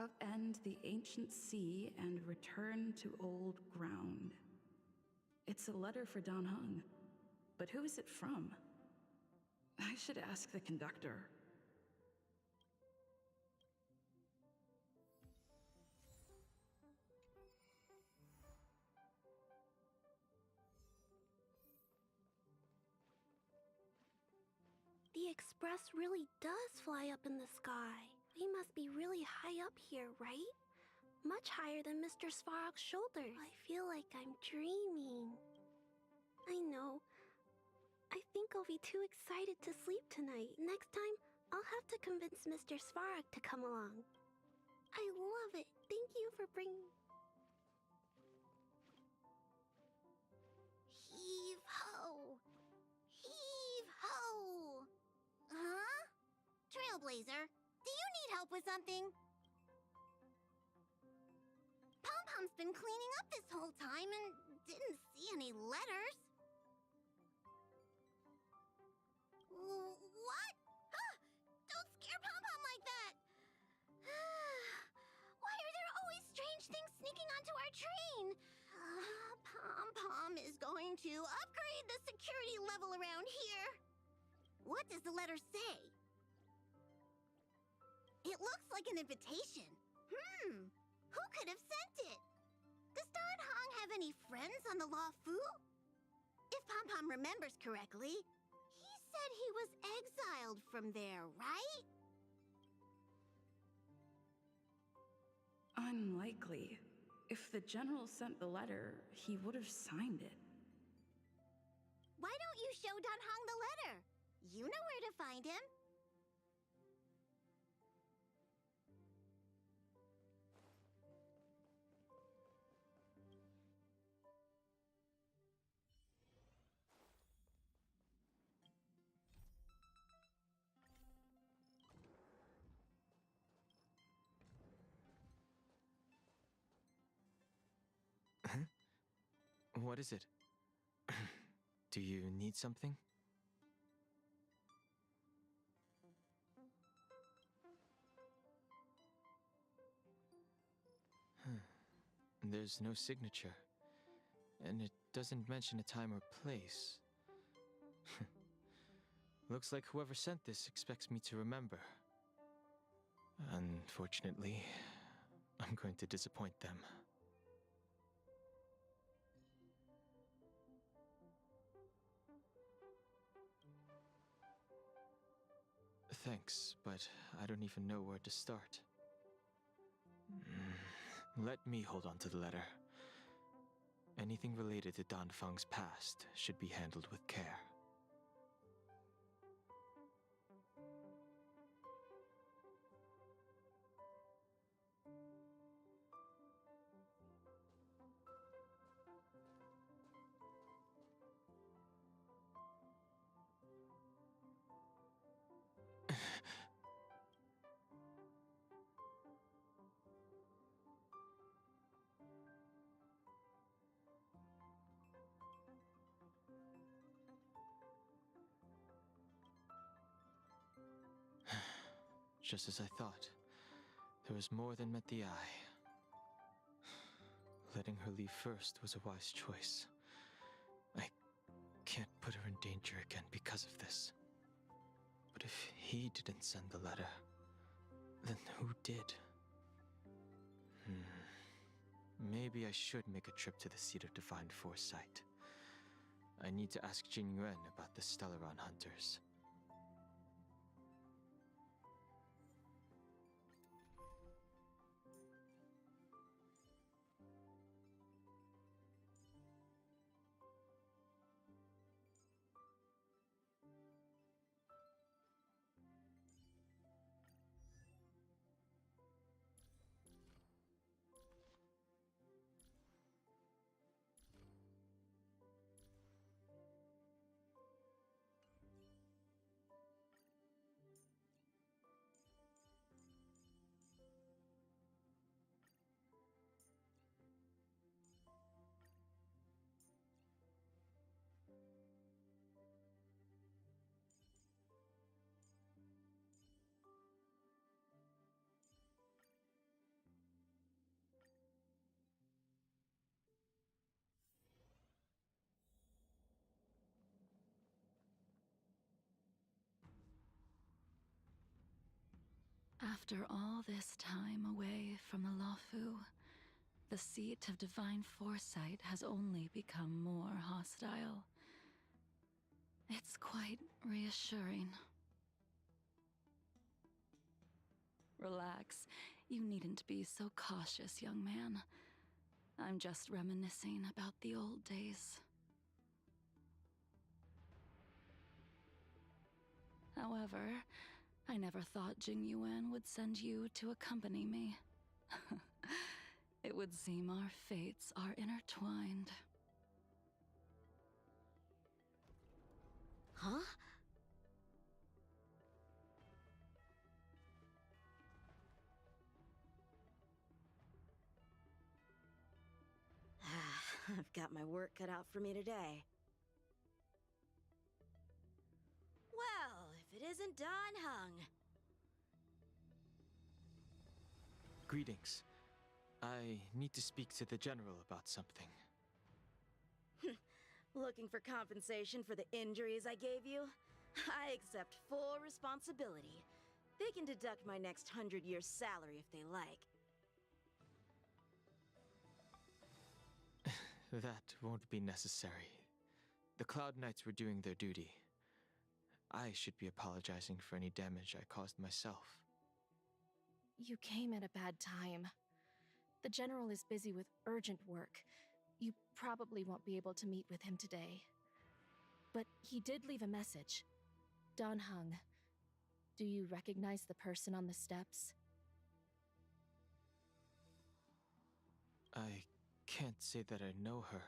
Upend the ancient sea and return to old ground. It's a letter for Dan Heng, but who is it from? I should ask the conductor. The express really does fly up in the sky. We must be really high up here, right? Much higher than Mr. Svarog's shoulders. I feel like I'm dreaming. I know. I think I'll be too excited to sleep tonight. Next time, I'll have to convince Mr. Svarog to come along. I love it. Thank you for bringing... Heave ho! Heave ho! Huh? Trailblazer, do you need help with something? Pom-Pom's been cleaning up this whole time and didn't see any letters. What? Ah, don't scare Pom-Pom like that! Why are there always strange things sneaking onto our train? Pom-Pom is going to upgrade the security level around here. What does the letter say? It looks like an invitation. Who could have sent it? Does Dan Heng have any friends on the Law Fu? If Pom-Pom remembers correctly, he said he was exiled from there, right? Unlikely. If the general sent the letter, he would have signed it. Why don't you show Dan Heng the letter? You know where to find him. What is it? Do you need something? There's no signature, and it doesn't mention a time or place. Looks like whoever sent this expects me to remember. Unfortunately, I'm going to disappoint them. Thanks, but I don't even know where to start. Let me hold on to the letter. Anything related to Dan Feng's past should be handled with care. Just as I thought, there was more than met the eye. Letting her leave first was a wise choice. I can't put her in danger again because of this. But if he didn't send the letter, then who did? Maybe I should make a trip to the Seat of Divine Foresight. I need to ask Jing Yuan about the Stellaron hunters. After all this time away from the Luofu, the seat of divine foresight has only become more hostile. It's quite reassuring. Relax. You needn't be so cautious, young man. I'm just reminiscing about the old days. However, I never thought Jing Yuan would send you to accompany me. It would seem our fates are intertwined. Huh? I've got my work cut out for me today. Well, if it isn't Don Hung. Greetings. I need to speak to the general about something. Looking for compensation for the injuries I gave you? I accept full responsibility. They can deduct my next 100 years' salary if they like. That won't be necessary. The Cloud Knights were doing their duty. I should be apologizing for any damage I caused myself. You came at a bad time. The General is busy with urgent work. You probably won't be able to meet with him today. But he did leave a message. Don Hung, do you recognize the person on the steps? I can't say that I know her,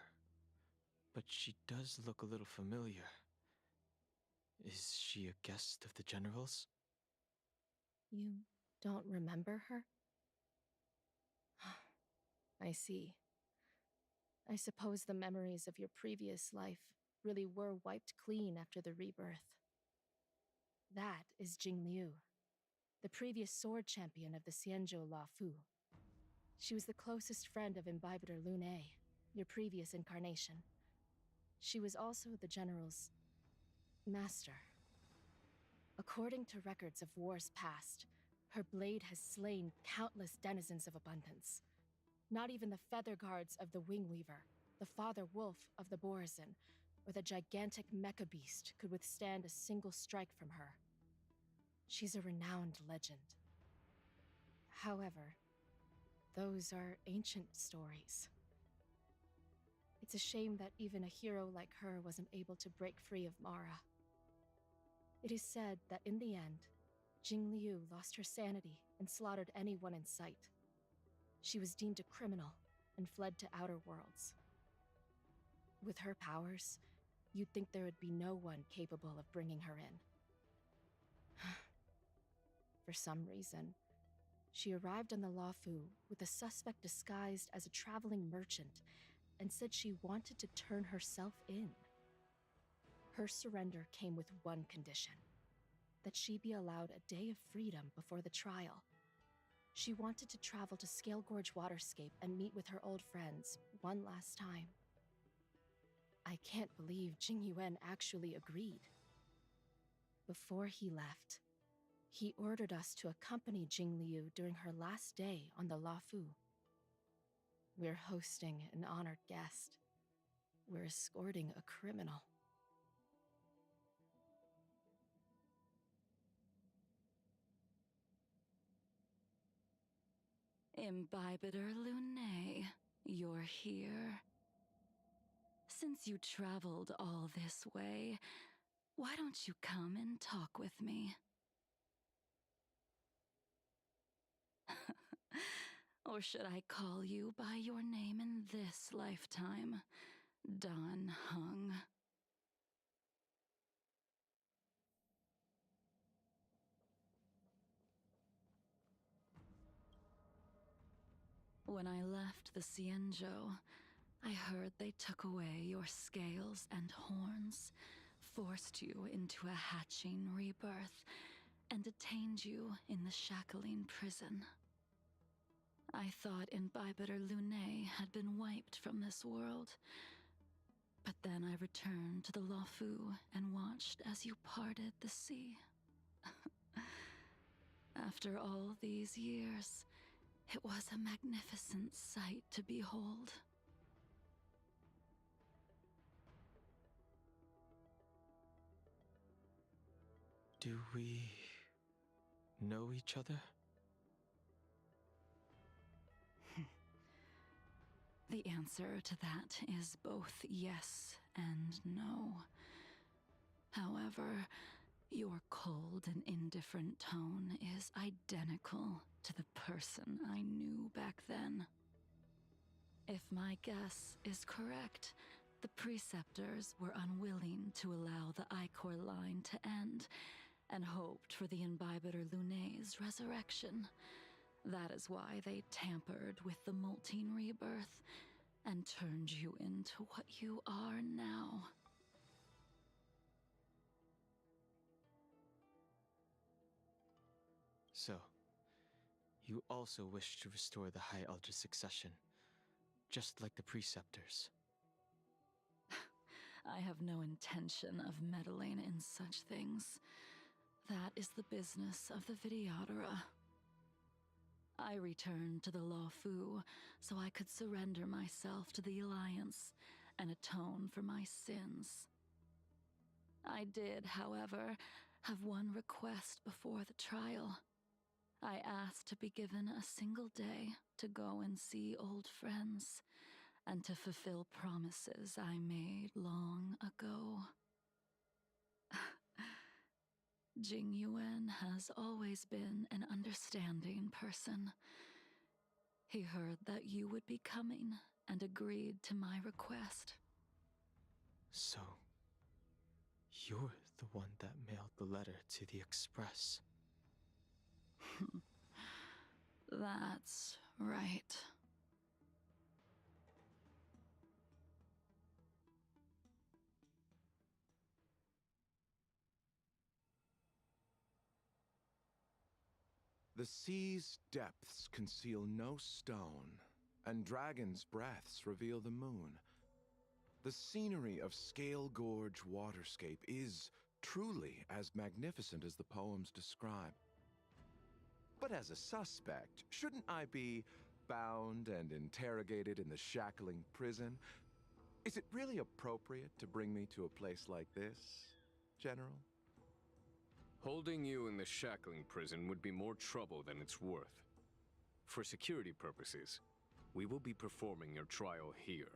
but she does look a little familiar. Is she a guest of the General's? You don't remember her? I see. I suppose the memories of your previous life really were wiped clean after the rebirth. That is Jing Liu, the previous sword champion of the Xianzhou Luofu. She was the closest friend of Imbibitor Lune, your previous incarnation. She was also the General's master. According to records of wars past, her blade has slain countless denizens of abundance. Not even the feather guards of the Wingweaver, the father wolf of the Borazon, or the gigantic mecha beast could withstand a single strike from her. She's a renowned legend. However, those are ancient stories. It's a shame that even a hero like her wasn't able to break free of Mara. It is said that in the end, Jing Liu lost her sanity and slaughtered anyone in sight. She was deemed a criminal and fled to outer worlds. With her powers, you'd think there would be no one capable of bringing her in. For some reason, she arrived on the Luofu with a suspect disguised as a traveling merchant and said she wanted to turn herself in. Her surrender came with one condition: that she be allowed a day of freedom before the trial. She wanted to travel to Scale Gorge Waterscape and meet with her old friends one last time. I can't believe Jing Yuan actually agreed. Before he left, he ordered us to accompany Jing Liu during her last day on the Luofu. We're hosting an honored guest. We're escorting a criminal. Imbibitor Lune, you're here. Since you traveled all this way, why don't you come and talk with me? Or should I call you by your name in this lifetime, Don Hung? When I left the Xianzhou, I heard they took away your scales and horns, forced you into a hatching rebirth, and detained you in the shackling prison. I thought Imbibitor Lune had been wiped from this world, but then I returned to the Luofu and watched as you parted the sea. After all these years, it was a magnificent sight to behold. Do we know each other? The answer to that is both yes and no. However, your cold and indifferent tone is identical to the person I knew back then. If my guess is correct, the preceptors were unwilling to allow the Ichor line to end, and hoped for the Imbibiter Lunay's resurrection. That is why they tampered with the Moltene rebirth and turned you into what you are now. So, you also wish to restore the High Elder succession, just like the preceptors. I have no intention of meddling in such things. That is the business of the Videodora. I returned to the Lawfu so I could surrender myself to the Alliance and atone for my sins. I did, however, have one request before the trial. I asked to be given a single day to go and see old friends, and to fulfill promises I made long ago. Jing Yuan has always been an understanding person. He heard that you would be coming and agreed to my request. So, you're the one that mailed the letter to the Express. That's right. The sea's depths conceal no stone, and dragons' breaths reveal the moon. The scenery of Scale Gorge waterscape is truly as magnificent as the poems describe. But as a suspect, shouldn't I be bound and interrogated in the shackling prison? Is it really appropriate to bring me to a place like this, General? Holding you in the shackling prison would be more trouble than it's worth. For security purposes, we will be performing your trial here.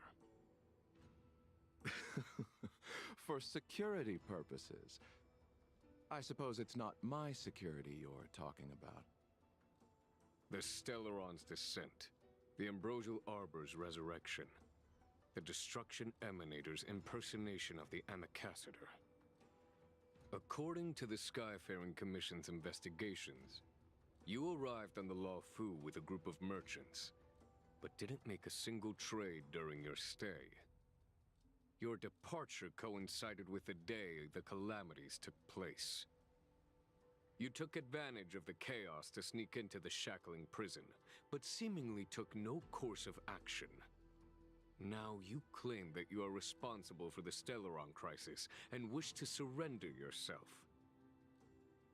For security purposes? I suppose it's not my security you're talking about. The Stellaron's descent, the Ambrosial Arbor's resurrection, the Destruction Emanator's impersonation of the Amicassator. According to the Skyfaring Commission's investigations, you arrived on the Lawfu with a group of merchants, but didn't make a single trade during your stay. Your departure coincided with the day the calamities took place. You took advantage of the chaos to sneak into the shackling prison, but seemingly took no course of action. Now you claim that you are responsible for the Stellaron crisis and wish to surrender yourself.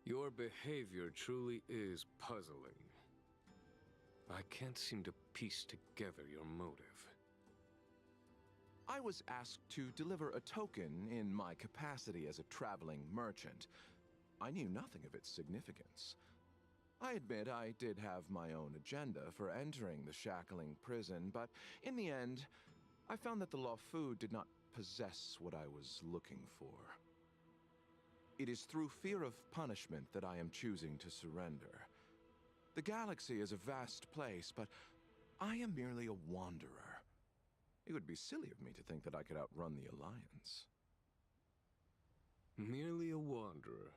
Your behavior truly is puzzling. I can't seem to piece together your motive. I was asked to deliver a token in my capacity as a traveling merchant. I knew nothing of its significance. I admit I did have my own agenda for entering the shackling prison, but in the end, I found that the Lawfu did not possess what I was looking for. It is through fear of punishment that I am choosing to surrender. The galaxy is a vast place, but I am merely a wanderer. It would be silly of me to think that I could outrun the Alliance. Merely a wanderer?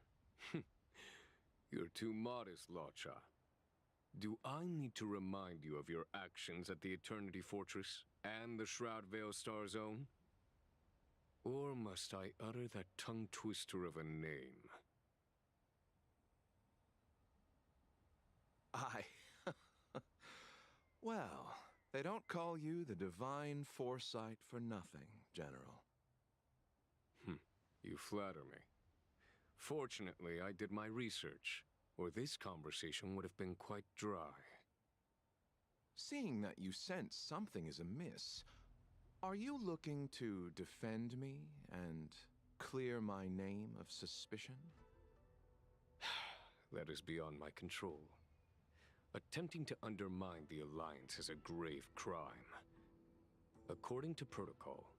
You're too modest, Lawcha. Do I need to remind you of your actions at the Eternity Fortress and the Shroud Veil Star Zone? Or must I utter that tongue twister of a name? Well, they don't call you the Divine Foresight for nothing, General. You flatter me. Fortunately, I did my research, or this conversation would have been quite dry. Seeing that you sense something is amiss, are you looking to defend me and clear my name of suspicion? That is beyond my control. Attempting to undermine the Alliance is a grave crime. According to protocol,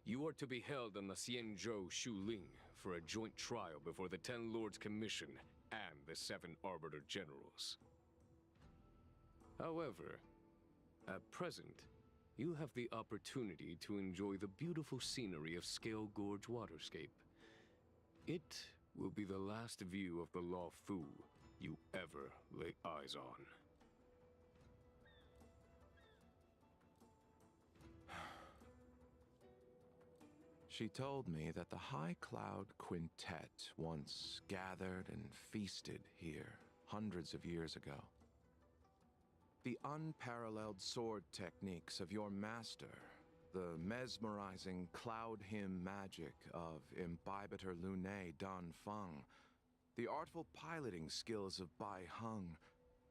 you are to be held on the Xianzhou Shuling for a joint trial before the Ten Lords Commission and the Seven Arbiter Generals. However, at present, you have the opportunity to enjoy the beautiful scenery of Scale Gorge Waterscape. It will be the last view of the Law Fu you ever lay eyes on. She told me that the High Cloud Quintet once gathered and feasted here hundreds of years ago. The unparalleled sword techniques of your master, the mesmerizing cloud hymn magic of Imbibitor Lunae Dan Feng, the artful piloting skills of Bai Heng,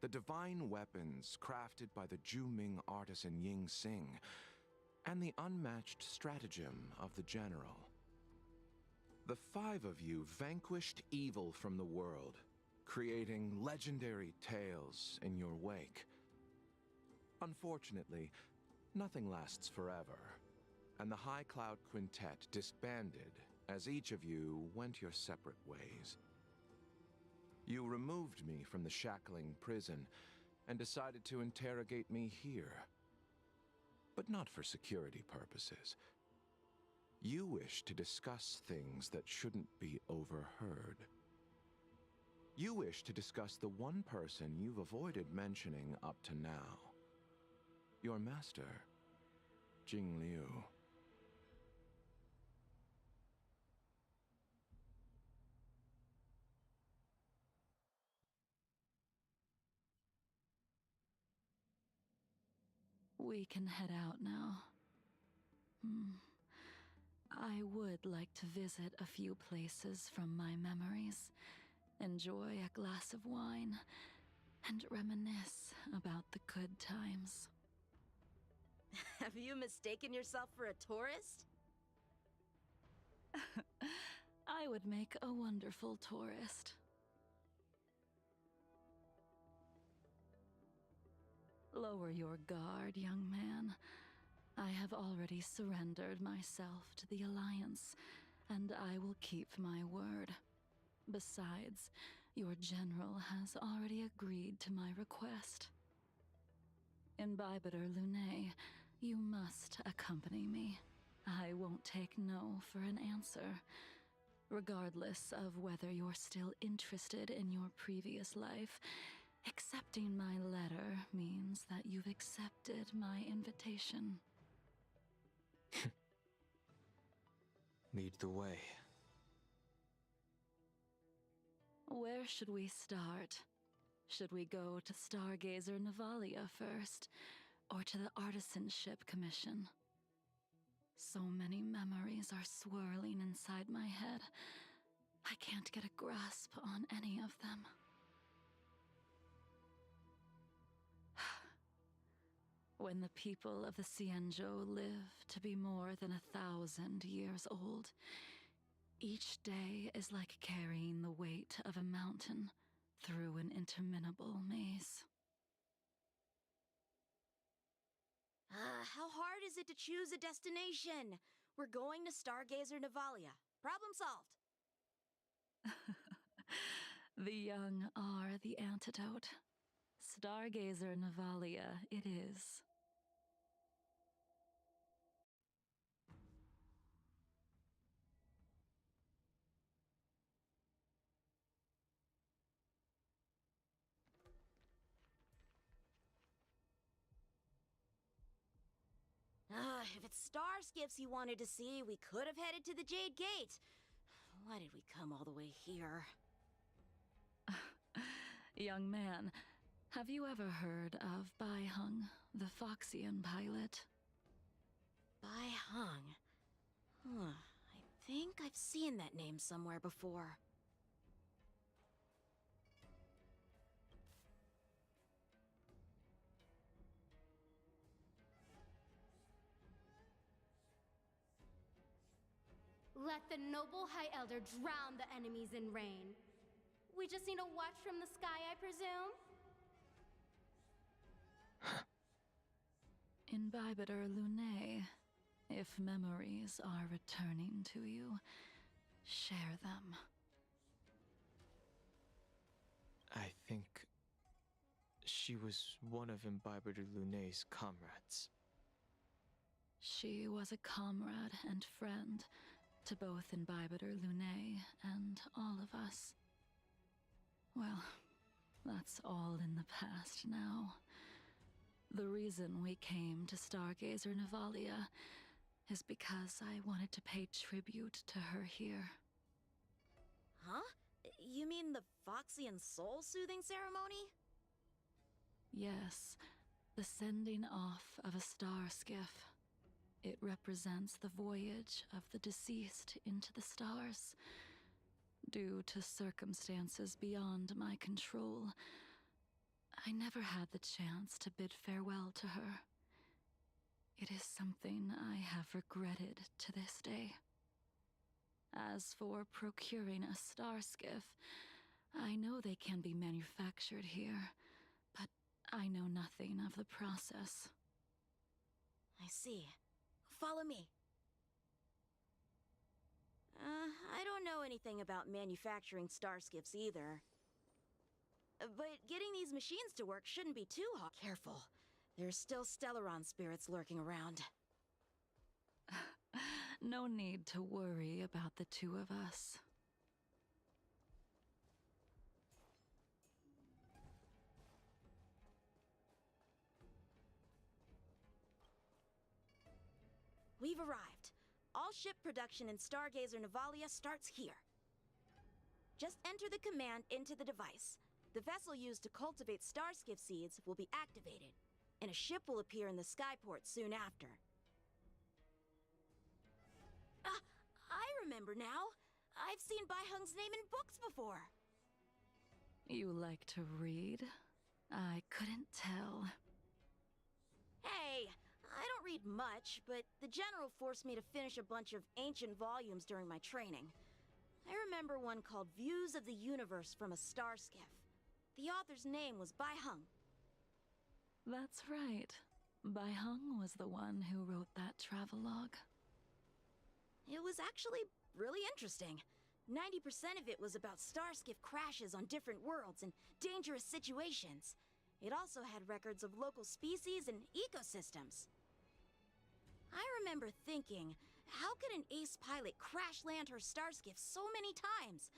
the divine weapons crafted by the Juming artisan Ying Xing, and the unmatched stratagem of the general. The five of you vanquished evil from the world, creating legendary tales in your wake. Unfortunately, nothing lasts forever, and the High Cloud Quintet disbanded as each of you went your separate ways. You removed me from the shackling prison and decided to interrogate me here. But not for security purposes. You wish to discuss things that shouldn't be overheard. You wish to discuss the one person you've avoided mentioning up to now. Your master, Jingliu. We can head out now. I would like to visit a few places from my memories, enjoy a glass of wine, and reminisce about the good times. Have you mistaken yourself for a tourist? I would make a wonderful tourist. Lower your guard, young man. I have already surrendered myself to the Alliance, and I will keep my word. Besides, your general has already agreed to my request. Imbibitor Lunae, you must accompany me. I won't take no for an answer, regardless of whether you're still interested in your previous life. Accepting my letter means that you've accepted my invitation. Lead the way. Where should we start? Should we go to Stargazer Navalia first, or to the Artisanship Commission? So many memories are swirling inside my head. I can't get a grasp on any of them. When the people of the Xianzhou live to be more than 1,000 years old, each day is like carrying the weight of a mountain through an interminable maze. How hard is it to choose a destination? We're going to Stargazer Navalia. Problem solved. The young are the antidote. Stargazer Navalia it is. If it's star skiffs he wanted to see, we could have headed to the Jade Gate. Why did we come all the way here? Young man, have you ever heard of Bai Heng, the Foxian pilot? Bai Heng. I think I've seen that name somewhere before. Let the noble High Elder drown the enemies in rain. We just need a watch from the sky, I presume? Imbibitor Lunae, if memories are returning to you, share them. I think she was one of Imbibitor Lunae's comrades. She was a comrade and friend to both Imbibitor Lunae and all of us. Well, that's all in the past now. The reason we came to Stargazer Navalia is because I wanted to pay tribute to her here. Huh? You mean the Foxian soul-soothing ceremony? Yes, the sending off of a star skiff. It represents the voyage of the deceased into the stars. Due to circumstances beyond my control, I never had the chance to bid farewell to her. It is something I have regretted to this day. As for procuring a star skiff, I know they can be manufactured here, but I know nothing of the process. I see. Follow me. I don't know anything about manufacturing star skiffs either. But getting these machines to work shouldn't be too hard. Careful. There's still Stellaron spirits lurking around. No need to worry about the two of us. We've arrived. All ship production in Stargazer Navalia starts here. Just enter the command into the device. The vessel used to cultivate starskiff seeds will be activated, and a ship will appear in the skyport soon after. I remember now. I've seen Bai Hung's name in books before. You like to read? I couldn't tell. Hey, I don't read much, but the General forced me to finish a bunch of ancient volumes during my training. I remember one called Views of the Universe from a Star Skiff. The author's name was Bai Hung. That's right. Bai Hung was the one who wrote that travelogue. It was actually really interesting. 90% of it was about starskiff crashes on different worlds and dangerous situations. It also had records of local species and ecosystems. I remember thinking, how could an ace pilot crash land her starskiff so many times?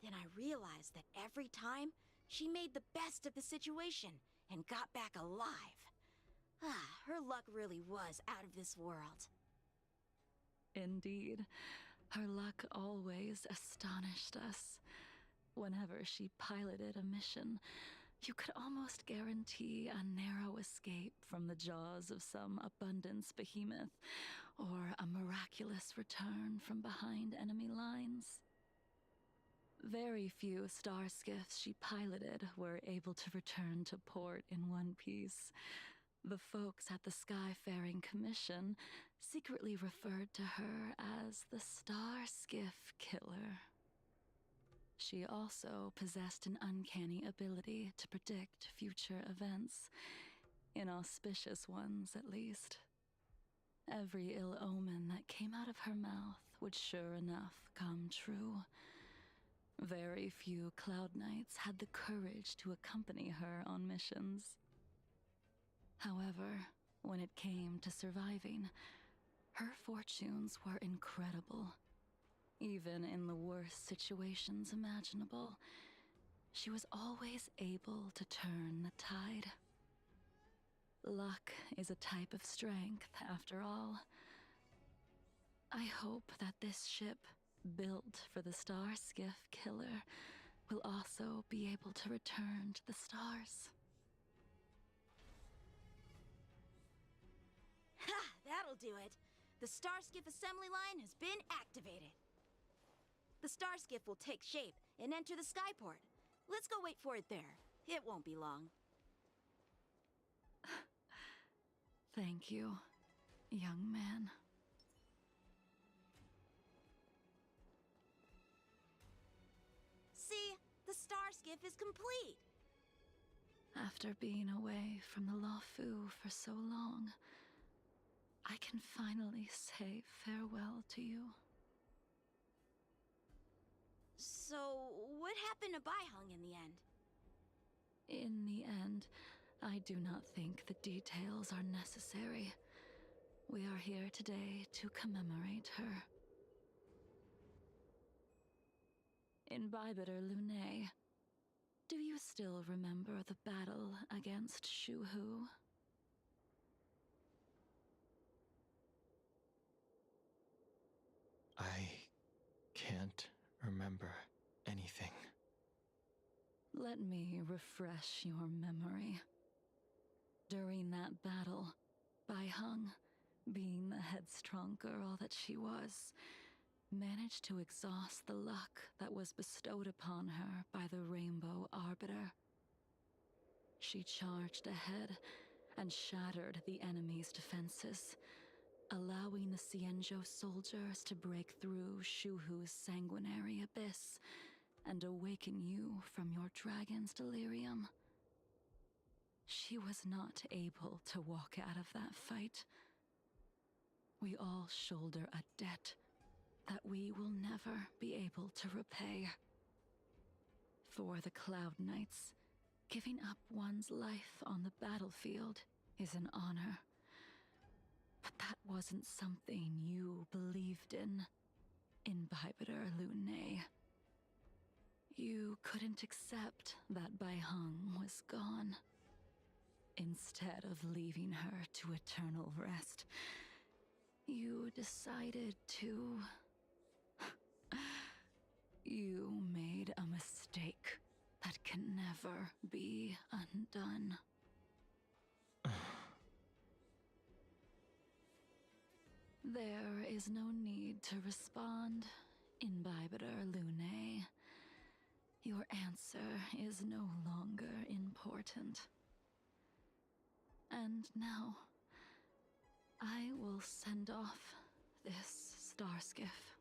Then I realized that every time, she made the best of the situation and got back alive. Her luck really was out of this world. Indeed. Her luck always astonished us. Whenever she piloted a mission, you could almost guarantee a narrow escape from the jaws of some abundance behemoth, or a miraculous return from behind enemy lines. Very few star skiffs she piloted were able to return to port in one piece. The folks at the Skyfaring Commission secretly referred to her as the Star Skiff Killer. She also possessed an uncanny ability to predict future events, inauspicious ones at least. Every ill omen that came out of her mouth would sure enough come true. Very few Cloud Knights had the courage to accompany her on missions. However, when it came to surviving, her fortunes were incredible. Even in the worst situations imaginable, she was always able to turn the tide. Luck is a type of strength, after all. I hope that this ship, built for the Star Skiff Killer, will also be able to return to the stars. Ha! That'll do it. The Starskiff assembly line has been activated. The Starskiff will take shape and enter the skyport. Let's go wait for it there. It won't be long. Thank you, young man. skiff is complete. After being away from the Lawfu for so long, I can finally say farewell to you. So, what happened to Baihung in the end? In the end, I do not think the details are necessary. We are here today to commemorate her. In Bybiter Lune, do you still remember the battle against Shuhu? I can't remember anything. Let me refresh your memory. During that battle, Baihung, being the headstrong girl that she was, managed to exhaust the luck that was bestowed upon her by the Rainbow Arbiter. She charged ahead and shattered the enemy's defenses, allowing the Xianzhou soldiers to break through Shuhu's sanguinary abyss and awaken you from your dragon's delirium. She was not able to walk out of that fight. We all shoulder a debt that we will never be able to repay. For the Cloud Knights, giving up one's life on the battlefield is an honor. But that wasn't something you believed in Bybiter Lune. You couldn't accept that Baihung was gone. Instead of leaving her to eternal rest, you decided to... You made a mistake that can never be undone. There is no need to respond, Imbibitor Lune. Your answer is no longer important. And now, I will send off this star skiff.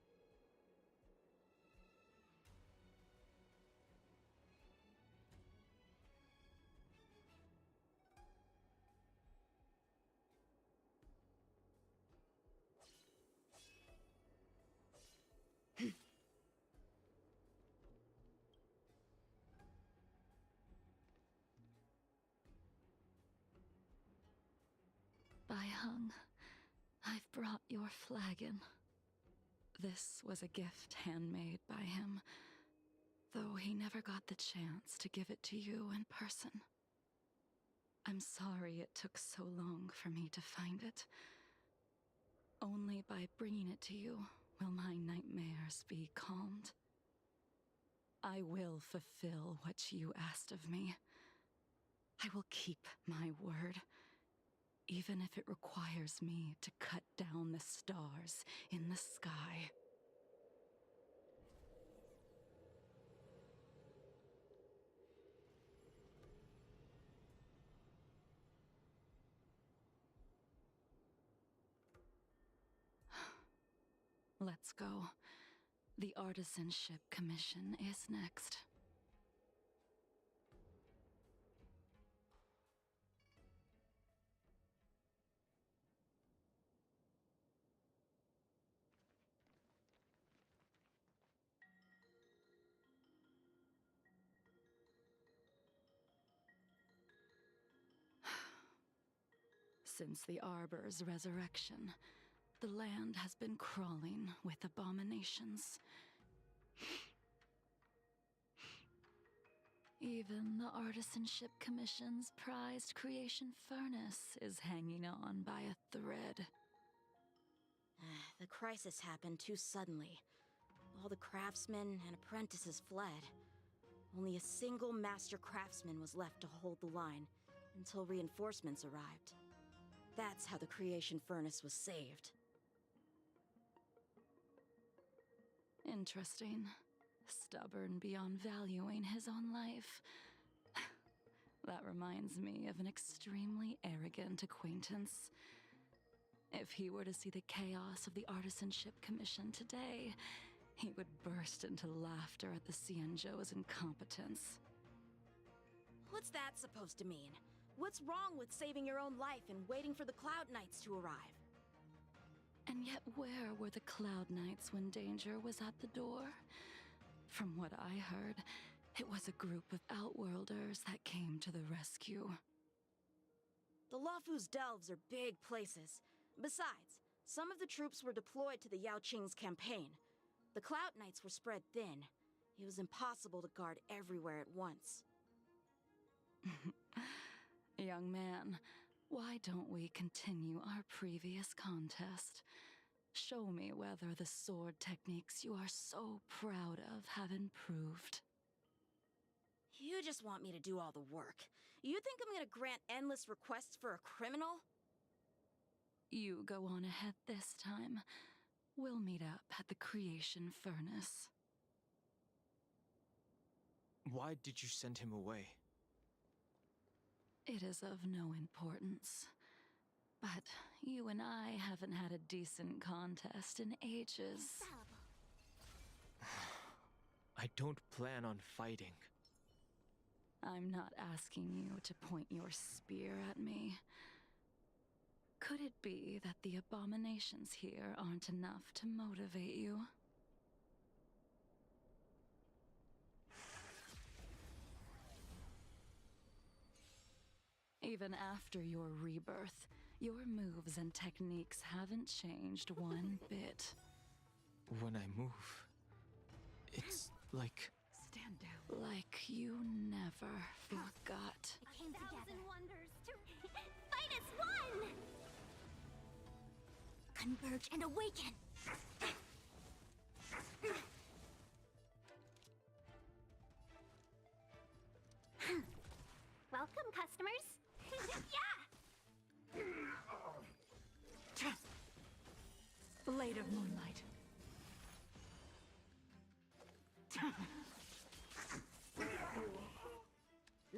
Baihung, I've brought your flagon. This was a gift handmade by him, though he never got the chance to give it to you in person. I'm sorry it took so long for me to find it. Only by bringing it to you will my nightmares be calmed. I will fulfill what you asked of me. I will keep my word, even if it requires me to cut down the stars in the sky. Let's go. The Artisanship Commission is next. Since the Arbor's resurrection, the land has been crawling with abominations. Even the Artisanship Commission's prized creation furnace is hanging on by a thread. The crisis happened too suddenly. All the craftsmen and apprentices fled. Only a single master craftsman was left to hold the line until reinforcements arrived. That's how the creation furnace was saved. Interesting. Stubborn beyond valuing his own life. That reminds me of an extremely arrogant acquaintance. If he were to see the chaos of the Artisanship Commission today, he would burst into laughter at the Xianzhou's incompetence. What's that supposed to mean? What's wrong with saving your own life and waiting for the Cloud Knights to arrive? And yet where were the Cloud Knights when danger was at the door? From what I heard, it was a group of Outworlders that came to the rescue. The Luofu's delves are big places. Besides, some of the troops were deployed to the Yao Qing's campaign. The Cloud Knights were spread thin. It was impossible to guard everywhere at once. Young man, why don't we continue our previous contest? Show me whether the sword techniques you are so proud of have improved. You just want me to do all the work. You think I'm gonna grant endless requests for a criminal? You go on ahead this time. We'll meet up at the Creation Furnace. Why did you send him away? It is of no importance. But you and I haven't had a decent contest in ages. I don't plan on fighting. I'm not asking you to point your spear at me. Could it be that the abominations here aren't enough to motivate you? Even after your rebirth, your moves and techniques haven't changed one bit. When I move, it's like... Stand down. Like you never forgot. It came together. 1,000 wonders to fight as one! Converge and awaken! Welcome, customers. Yeah! Blade of Moonlight.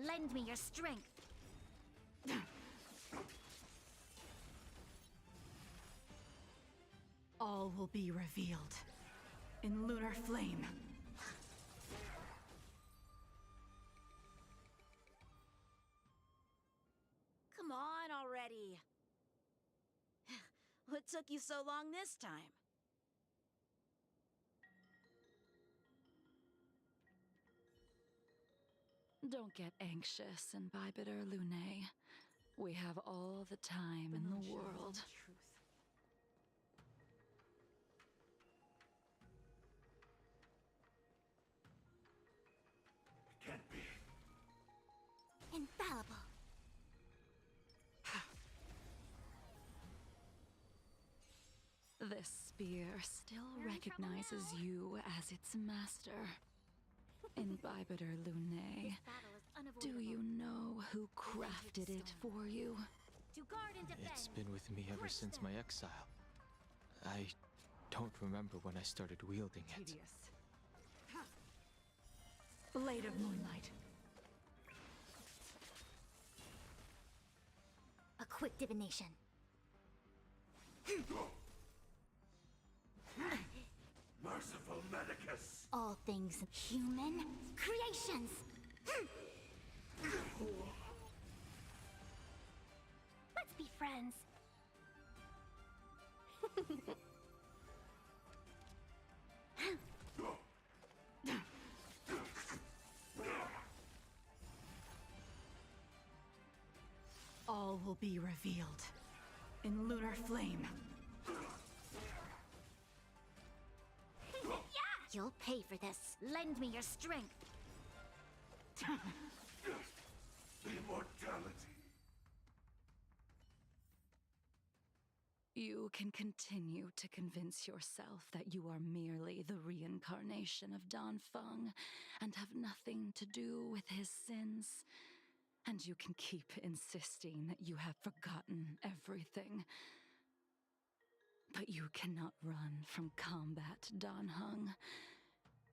Lend me your strength. All will be revealed in lunar flame. Come on already. What took you so long this time? Don't get anxious, Imbibitor Lunae. We have all the time in the world. Can't be. Infallible. This spear still recognizes you as its master. Imbibitor Lunae, Battle is do unavoidable. you know who crafted it for you? To guard and defend. It's been with me ever since my exile. I don't remember when I started wielding it. Blade of Moonlight. A quick divination. Merciful Medicus! All things human creations. Let's be friends. All will be revealed in lunar flame. You'll pay for this. Lend me your strength. Immortality. You can continue to convince yourself that you are merely the reincarnation of Danfeng and have nothing to do with his sins. And you can keep insisting that you have forgotten everything. But you cannot run from combat, Danheng.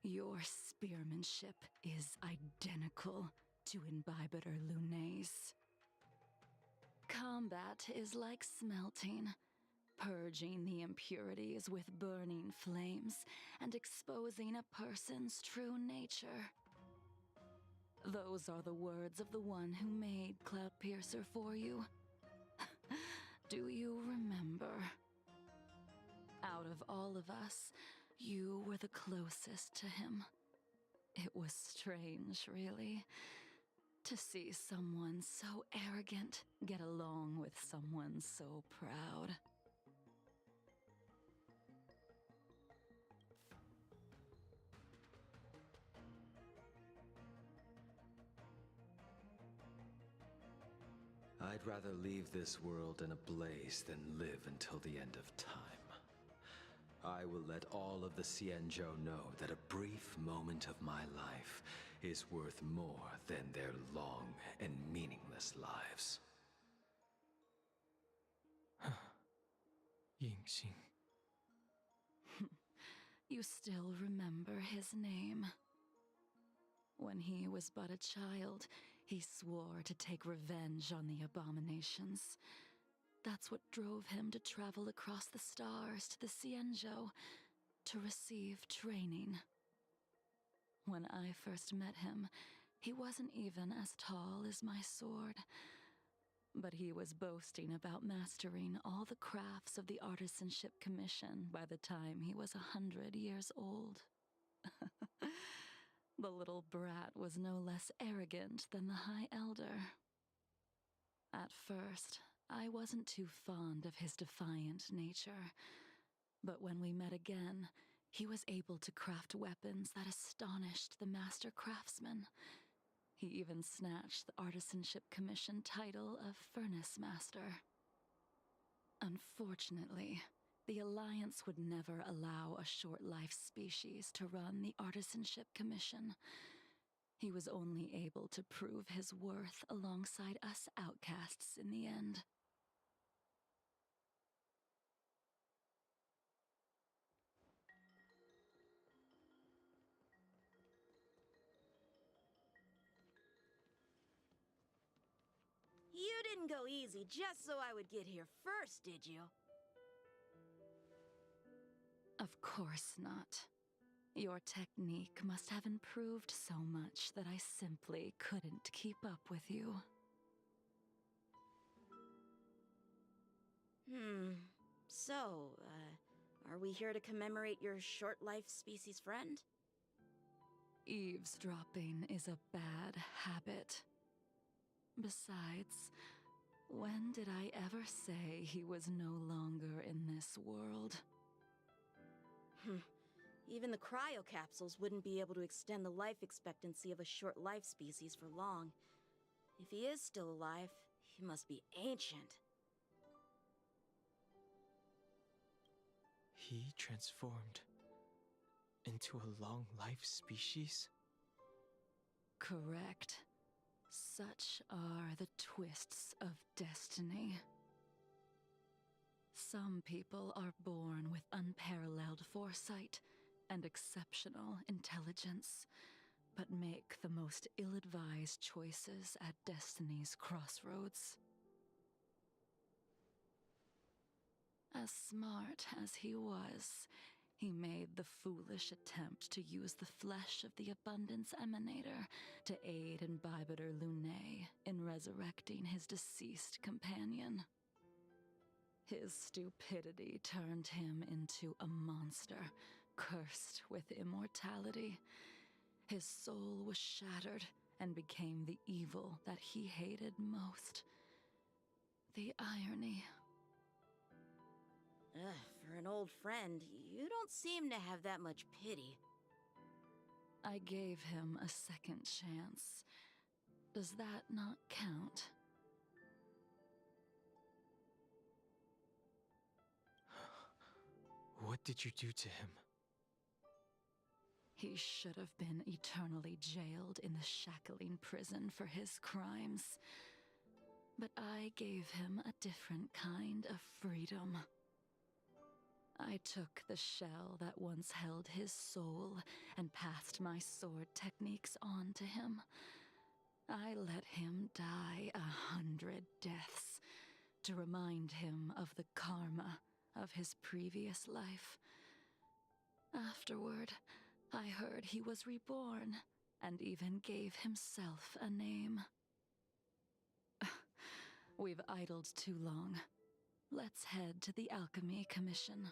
Your spearmanship is identical to Imbibitor Lunae's. Combat is like smelting, purging the impurities with burning flames and exposing a person's true nature. Those are the words of the one who made Cloudpiercer for you. Do you remember? Out of all of us, you were the closest to him. It was strange, really, to see someone so arrogant get along with someone so proud. I'd rather leave this world in a blaze than live until the end of time. I will let all of the Xianzhou know that a brief moment of my life is worth more than their long and meaningless lives. Yingxing. You still remember his name. When he was but a child, he swore to take revenge on the abominations. That's what drove him to travel across the stars to the Xianzhou to receive training. When I first met him, he wasn't even as tall as my sword. But he was boasting about mastering all the crafts of the Artisanship Commission by the time he was 100 years old. The little brat was no less arrogant than the High Elder. At first, I wasn't too fond of his defiant nature, but when we met again, he was able to craft weapons that astonished the master craftsman. He even snatched the Artisanship Commission title of Furnace Master. Unfortunately, the Alliance would never allow a short-life species to run the Artisanship Commission. He was only able to prove his worth alongside us outcasts in the end. You didn't go easy just so I would get here first, did you? Of course not. Your technique must have improved so much that I simply couldn't keep up with you. So, are we here to commemorate your short-life species friend? Eavesdropping is a bad habit. Besides, when did I ever say he was no longer in this world? Even the cryocapsules wouldn't be able to extend the life expectancy of a short-life species for long. If he is still alive, he must be ancient. He transformed into a long-life species? Correct. Such are the twists of destiny. Some people are born with unparalleled foresight and exceptional intelligence, but make the most ill-advised choices at destiny's crossroads. As smart as he was, he made the foolish attempt to use the flesh of the Abundance Emanator to aid Imbibitor Lunae in resurrecting his deceased companion. His stupidity turned him into a monster, cursed with immortality. His soul was shattered and became the evil that he hated most. The irony. For an old friend, you don't seem to have that much pity. I gave him a second chance. Does that not count? What did you do to him? He should have been eternally jailed in the shackling prison for his crimes. But I gave him a different kind of freedom. I took the shell that once held his soul and passed my sword techniques on to him. I let him die 100 deaths to remind him of the karma of his previous life. Afterward, I heard he was reborn and even gave himself a name. We've idled too long. Let's head to the Alchemy Commission.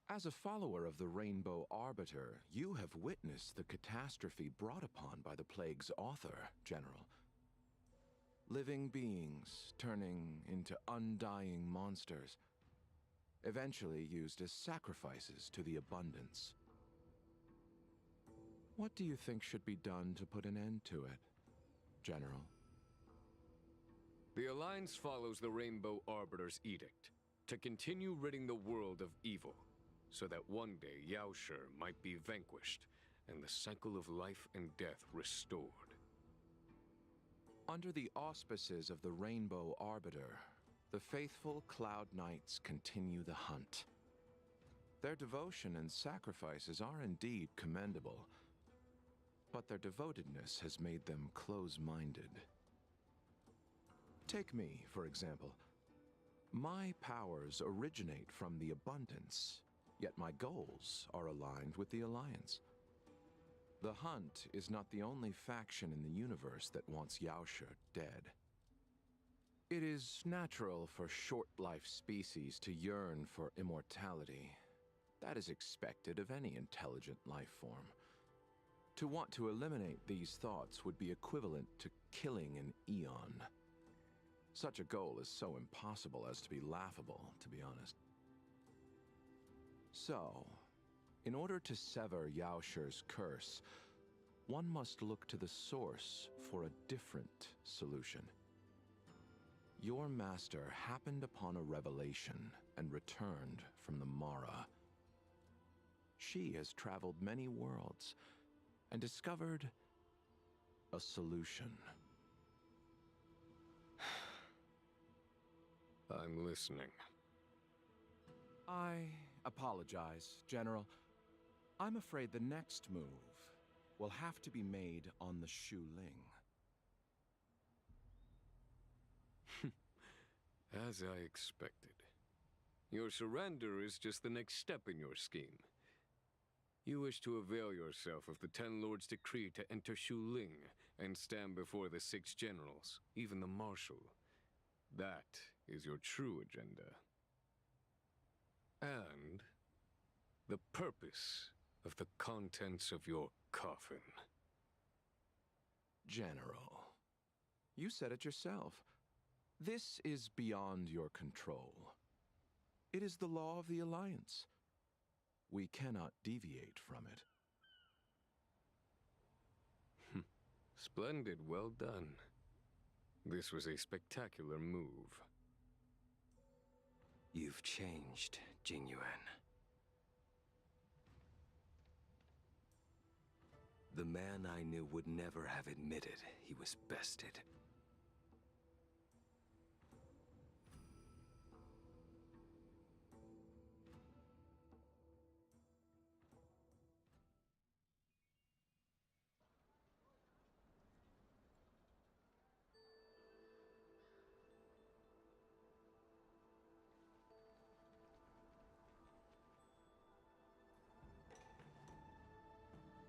As a follower of the Rainbow Arbiter, you have witnessed the catastrophe brought upon by the plague's author, General. Living beings turning into undying monsters, eventually used as sacrifices to the abundance. What do you think should be done to put an end to it, General? The Alliance follows the Rainbow Arbiter's edict to continue ridding the world of evil, so that one day Yaoshi might be vanquished and the cycle of life and death restored. Under the auspices of the Rainbow Arbiter, the faithful Cloud Knights continue the hunt. Their devotion and sacrifices are indeed commendable, but their devotedness has made them close-minded. Take me, for example. My powers originate from the abundance, yet my goals are aligned with the Alliance. The Hunt is not the only faction in the universe that wants Yaoshi dead. It is natural for short-life species to yearn for immortality. That is expected of any intelligent life form. To want to eliminate these thoughts would be equivalent to killing an eon. Such a goal is so impossible as to be laughable, to be honest. So, in order to sever Yaoshi's curse, one must look to the source for a different solution. Your master happened upon a revelation and returned from the Mara. She has traveled many worlds and discovered a solution. I'm listening. I apologize, General. I'm afraid the next move will have to be made on the Shu Ling. As I expected. Your surrender is just the next step in your scheme. You wish to avail yourself of the Ten Lords' decree to enter Shu Ling and stand before the 6 generals, even the Marshal. That is your true agenda. And the purpose of the contents of your coffin. General, you said it yourself. This is beyond your control. It is the law of the Alliance. We cannot deviate from it. Splendid, well done. This was a spectacular move. You've changed, Jingyuan. The man I knew would never have admitted he was bested.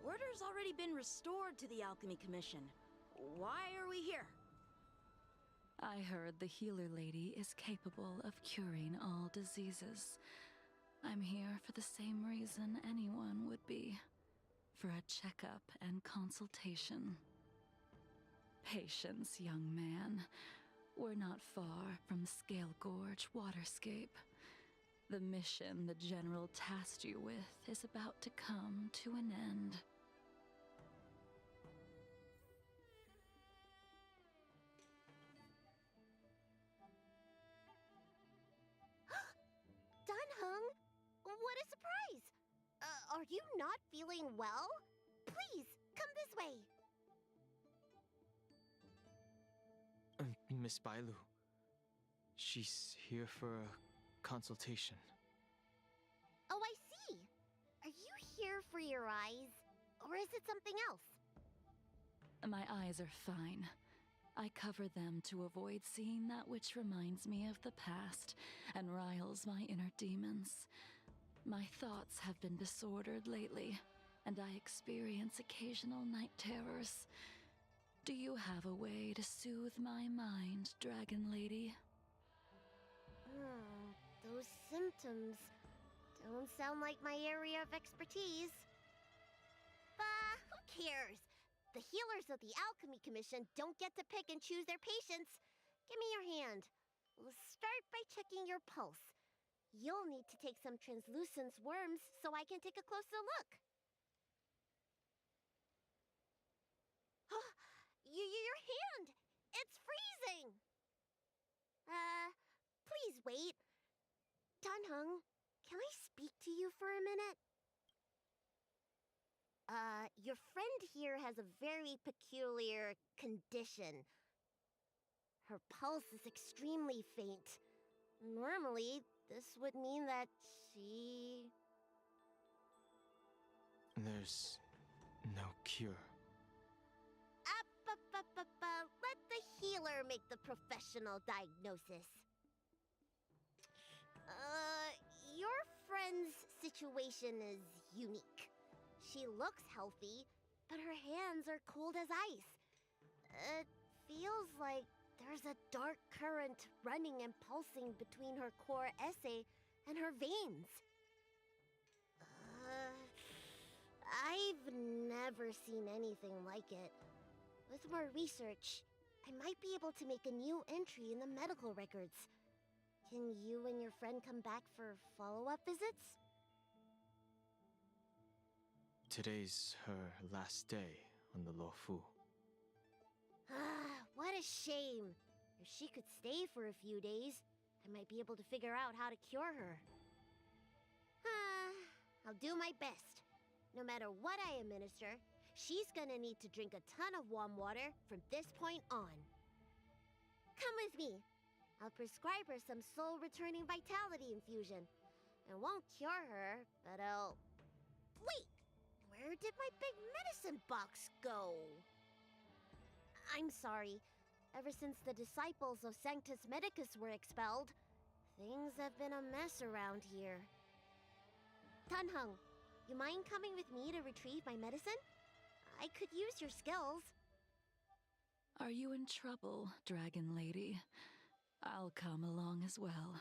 Order's already been restored to the Alchemy Commission. Why are we here? I heard the healer lady is capable of curing all diseases. I'm here for the same reason anyone would be. For a checkup and consultation. Patience, young man. We're not far from Scale Gorge Waterscape. The mission the General tasked you with is about to come to an end. Dunhung, what a surprise! Are you not feeling well? Please, come this way. Miss Bailu. She's here for a consultation. Oh, I see. Are you here for your eyes? Or is it something else? My eyes are fine. I cover them to avoid seeing that which reminds me of the past and riles my inner demons. My thoughts have been disordered lately, and I experience occasional night terrors. Do you have a way to soothe my mind, Dragon Lady? Those symptoms don't sound like my area of expertise. But who cares? The healers of the Alchemy Commission don't get to pick and choose their patients. Give me your hand. We'll start by checking your pulse. You'll need to take some translucence worms so I can take a closer look. Your hand! It's freezing! Please wait. Danheng, can I speak to you for a minute? Your friend here has a very peculiar condition. Her pulse is extremely faint. Normally, this would mean that she... There's no cure. Let the healer make the professional diagnosis. Your friend's situation is unique. She looks healthy, but her hands are cold as ice. It feels like there's a dark current running and pulsing between her core esse and her veins. I've never seen anything like it. With more research, I might be able to make a new entry in the medical records. Can you and your friend come back for follow-up visits? Today's her last day on the Luofu. What a shame. If she could stay for a few days, I might be able to figure out how to cure her. I'll do my best. No matter what I administer, she's gonna need to drink a ton of warm water from this point on. Come with me. I'll prescribe her some soul-returning vitality infusion. It won't cure her, but I'll... Wait! Where did my big medicine box go? I'm sorry. Ever since the disciples of Sanctus Medicus were expelled, things have been a mess around here. Danheng, you mind coming with me to retrieve my medicine? I could use your skills. Are you in trouble, Dragon Lady? I'll come along as well.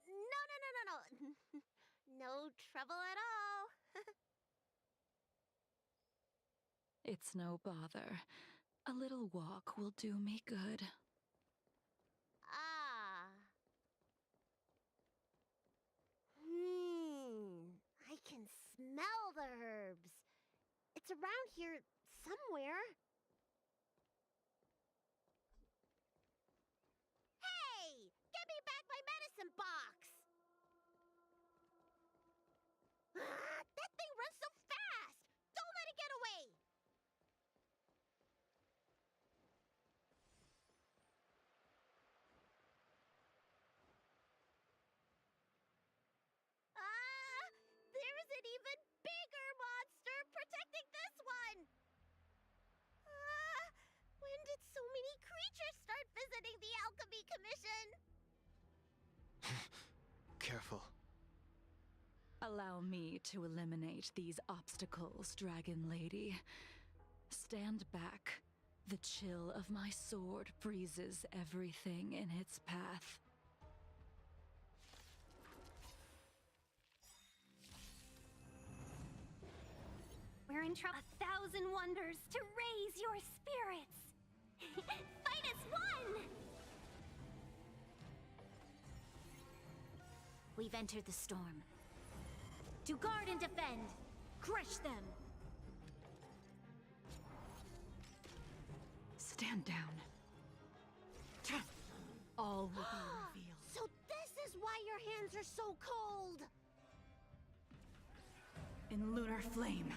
No. No trouble at all. It's no bother. A little walk will do me good. I can smell the herbs. It's around here somewhere. Hey! Give me back my medicine box! That thing runs so fast! Don't let it get away! There's an even bigger monster protecting this one! When did so many creatures start visiting the Alchemy Commission? Careful. Allow me to eliminate these obstacles, Dragon Lady. Stand back. The chill of my sword freezes everything in its path. We're in trouble. 1,000 wonders to raise your spirits. Fight as one! We've entered the storm. To guard and defend! Crush them! Stand down. All will be revealed. So this is why your hands are so cold! In lunar flame.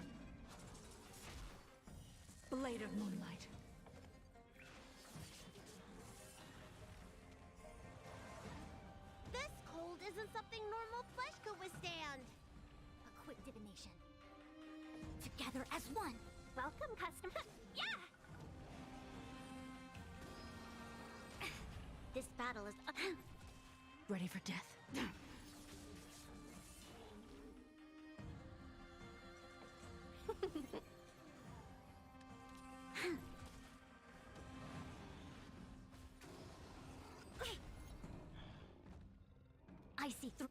Blade of moonlight. This cold isn't something normal flesh could withstand. A quick divination. Together as one. Welcome, customer. Yeah! This battle is... Ready for death? I see through.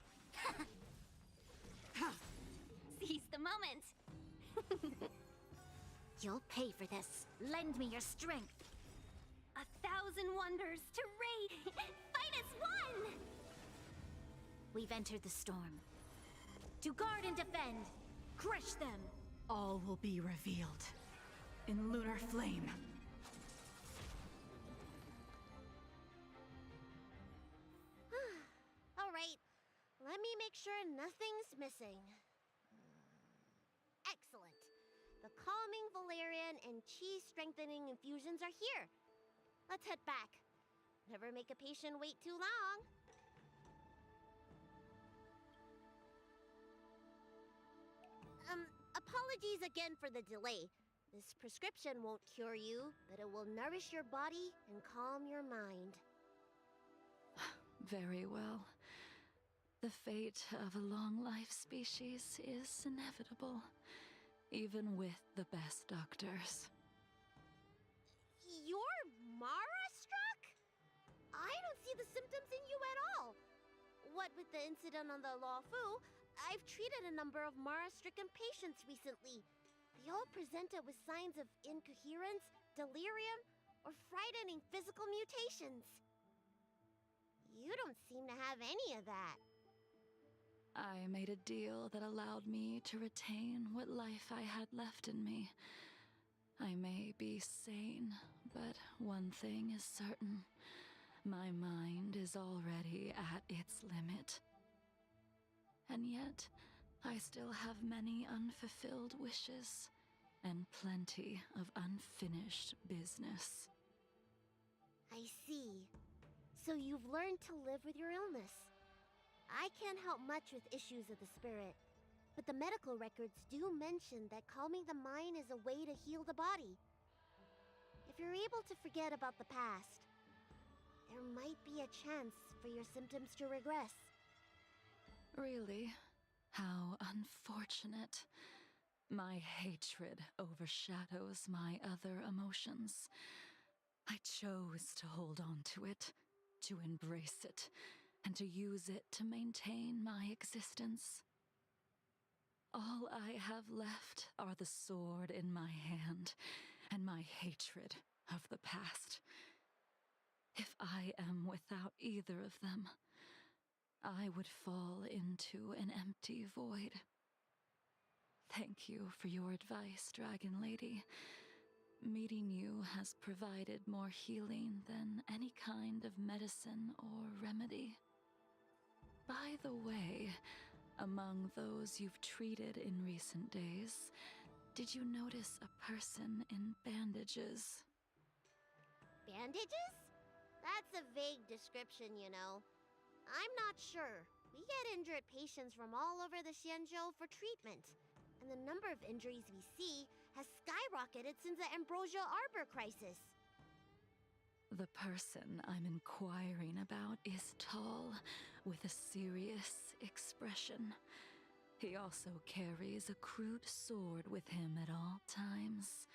Seize the moment. You'll pay for this. Lend me your strength. 1,000 wonders to raid. Fight as one. We've entered the storm. To guard and defend. Crush them. All will be revealed in lunar flame. All right, let me make sure nothing's missing. Excellent. The calming valerian and chi strengthening infusions are here. Let's head back. Never make a patient wait too long. Apologies again for the delay. This prescription won't cure you, but it will nourish your body and calm your mind. Very well. The fate of a long-life species is inevitable, even with the best doctors. You're Mara-struck? I don't see the symptoms in you at all. What with the incident on the Law Fu, I've treated a number of Mara-stricken patients recently. They all presented with signs of incoherence, delirium, or frightening physical mutations. You don't seem to have any of that. I made a deal that allowed me to retain what life I had left in me. I may be sane, but one thing is certain. My mind is already at its limit. And yet, I still have many unfulfilled wishes, and plenty of unfinished business. I see. So you've learned to live with your illness. I can't help much with issues of the spirit, but the medical records do mention that calming the mind is a way to heal the body. If you're able to forget about the past, there might be a chance for your symptoms to regress. Really? How unfortunate. My hatred overshadows my other emotions. I chose to hold on to it, to embrace it, and to use it to maintain my existence. All I have left are the sword in my hand and my hatred of the past. If I am without either of them, I would fall into an empty void. Thank you for your advice, Dragon Lady. Meeting you has provided more healing than any kind of medicine or remedy. By the way, among those you've treated in recent days, did you notice a person in bandages? Bandages? That's a vague description, you know. I'm not sure. We get injured patients from all over the Xianzhou for treatment, and the number of injuries we see has skyrocketed since the Ambrosial Arbor crisis. The person I'm inquiring about is tall, with a serious expression. He also carries a crude sword with him at all times.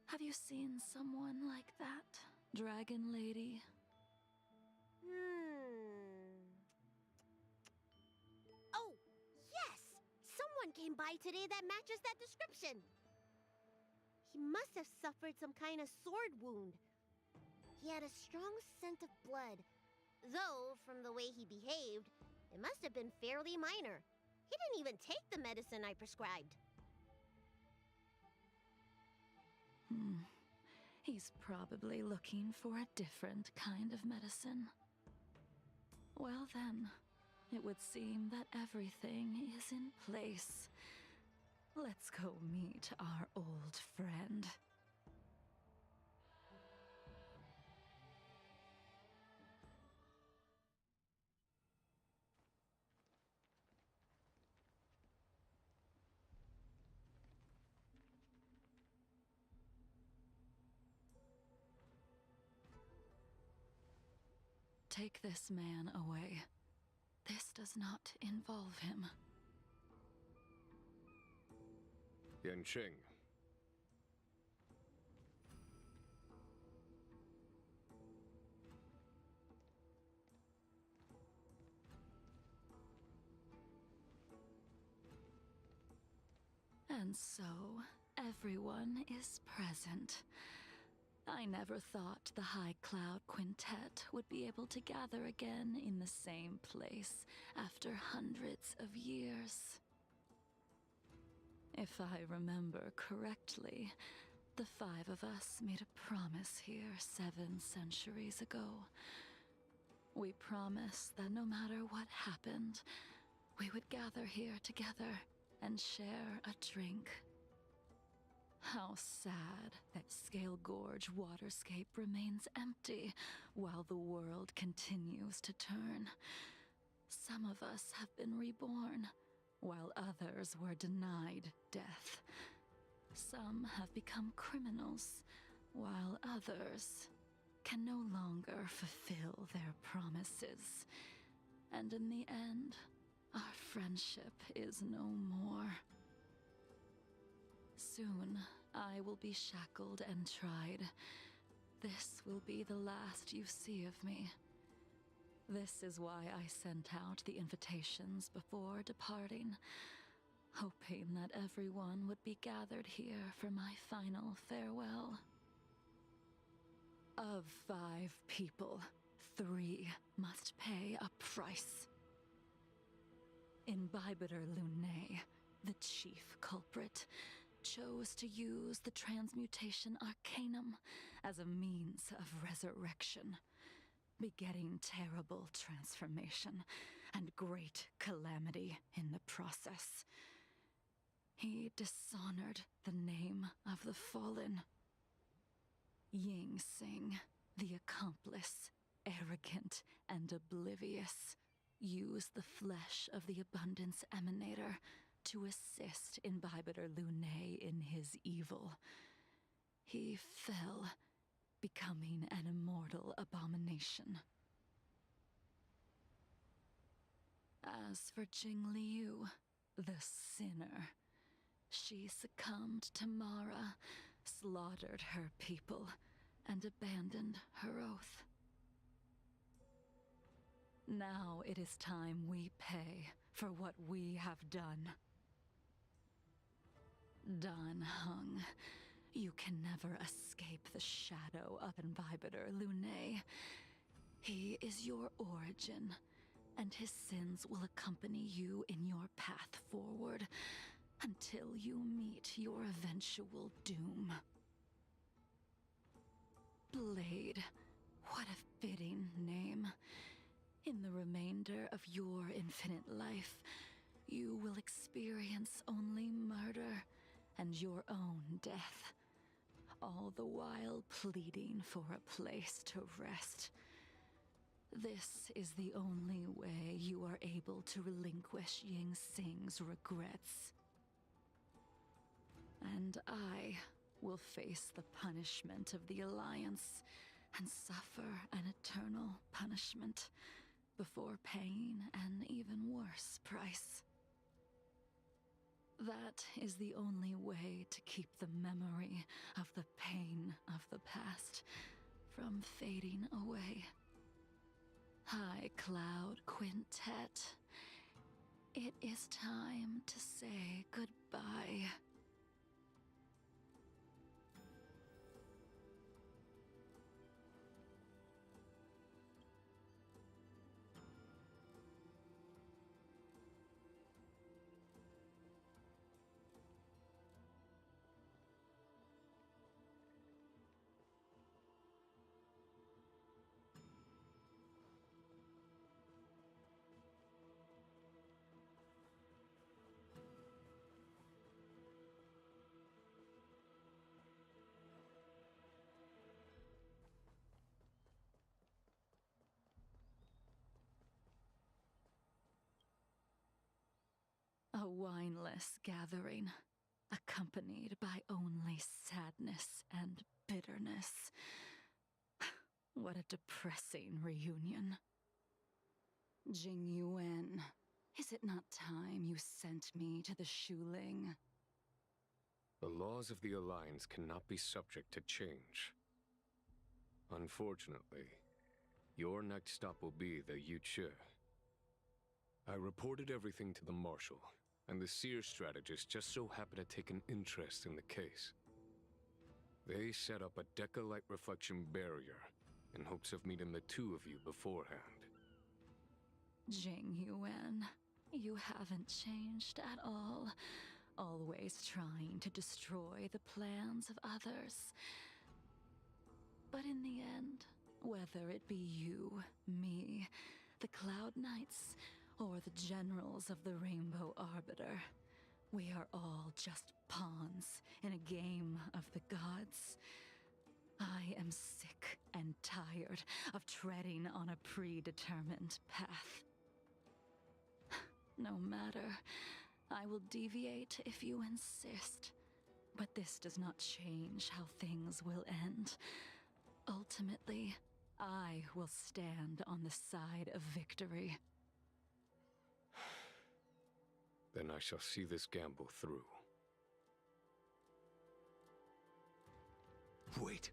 Have you seen someone like that, Dragon Lady? Oh, yes! Someone came by today that matches that description. He must have suffered some kind of sword wound. He had a strong scent of blood, though from the way he behaved, it must have been fairly minor. He didn't even take the medicine I prescribed. He's probably looking for a different kind of medicine. Well then, it would seem that everything is in place. Let's go meet our old friend. take this man away. This does not involve him. Yanqing. And so, everyone is present. I never thought the High Cloud Quintet would be able to gather again in the same place after hundreds of years. If I remember correctly, the 5 of us made a promise here 7 centuries ago. We promised that no matter what happened, we would gather here together and share a drink. How sad that Scale Gorge waterscape remains empty while the world continues to turn. Some of us have been reborn, while others were denied death. Some have become criminals, while others can no longer fulfill their promises. And in the end, our friendship is no more. Soon, I will be shackled and tried. This will be the last you see of me. This is why I sent out the invitations before departing, hoping that everyone would be gathered here for my final farewell. Of 5 people, 3 must pay a price. Imbibitor Lunae, the chief culprit, chose to use the transmutation arcanum as a means of resurrection, begetting terrible transformation and great calamity in the process. He dishonored the name of the fallen. Ying Sing, the accomplice, arrogant and oblivious, used the flesh of the Abundance Emanator to assist Imbibitor Lunae in his evil. He fell, becoming an immortal abomination. As for Jingliu, the sinner, she succumbed to Mara, slaughtered her people, and abandoned her oath. Now it is time we pay for what we have done. Dan Heng, you can never escape the shadow of Imbibitor Lunae. He is your origin, and his sins will accompany you in your path forward until you meet your eventual doom. Blade, what a fitting name. In the remainder of your infinite life, you will experience only murder and your own death, all the while pleading for a place to rest. This is the only way you are able to relinquish Ying Sing's regrets. And I will face the punishment of the Alliance and suffer an eternal punishment before paying an even worse price. That is the only way to keep the memory of the pain of the past from fading away. High Cloud Quintet, it is time to say goodbye. A wineless gathering, accompanied by only sadness and bitterness. What a depressing reunion. Jing Yuan, is it not time you sent me to the Shuling? The laws of the Alliance cannot be subject to change. Unfortunately, your next stop will be the Yuche. I reported everything to the Marshal, and the Seer strategist just so happened to take an interest in the case. They set up a Deca-light reflection barrier in hopes of meeting the two of you beforehand. Jing Yuan, you haven't changed at all. Always trying to destroy the plans of others. But in the end, whether it be you, me, the Cloud Knights, or the generals of the Rainbow Arbiter, we are all just pawns in a game of the gods. I am sick and tired of treading on a predetermined path. No matter, I will deviate if you insist. But this does not change how things will end. Ultimately, I will stand on the side of victory. Then I shall see this gamble through. Wait.